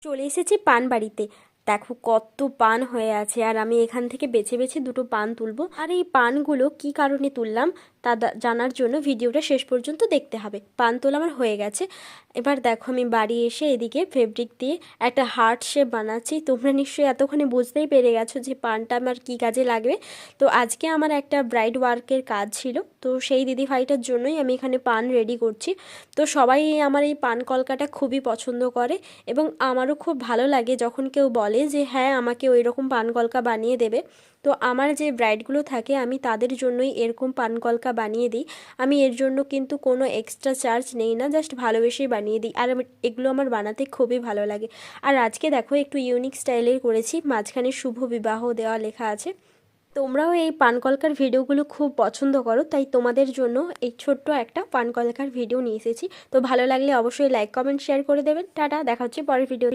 চলে এসেছি পান বাড়িতে। দেখো কত পান হয়ে আছে, আর আমি এখান থেকে বেছে বেছে দুটো পান তুলবো। আর এই পানগুলো কি কারণে তুললাম তা জানার জন্য ভিডিওটা শেষ পর্যন্ত দেখতে হবে। পান তোলা আমার হয়ে গেছে। এবার দেখো আমি বাড়ি এসে এদিকে ফেব্রিক দিয়ে একটা হার্ট শেপ বানাচ্ছি। তোমরা নিশ্চয়ই এতক্ষণে বুঝতেই পেরে গেছো যে পানটা আমার কি কাজে লাগবে। তো আজকে আমার একটা ব্রাইড ওয়ার্কের কাজ ছিল, তো সেই দিদিভাইটার জন্যই আমি এখানে পান রেডি করছি। তো সবাই আমার এই পান কলকাটা খুবই পছন্দ করে, এবং আমারও খুব ভালো লাগে যখন কেউ বলে যে হ্যাঁ আমাকে ওই রকম পানকলকা বানিয়ে দেবে। তো আমার যে ব্রাইডগুলো থাকে আমি তাদের জন্যই এরকম পানকলকা বানিয়ে দিই। আমি এর জন্য কিন্তু কোনো এক্সট্রা চার্জ নেই না, জাস্ট ভালোবেসেই বানিয়ে দিই। আর এগুলো আমার বানাতে খুবই ভালো লাগে। আর আজকে দেখো একটু ইউনিক স্টাইলের করেছি, মাঝখানে শুভ বিবাহ দেওয়া লেখা আছে। তোমরাও এই পানকলকার ভিডিওগুলো খুব পছন্দ করো, তাই তোমাদের জন্য এই ছোট্ট একটা পানকলকার ভিডিও নিয়ে এসেছি। তো ভালো লাগলে অবশ্যই লাইক কমেন্ট শেয়ার করে দেবেন। টাটা, দেখা হচ্ছে পরের ভিডিও।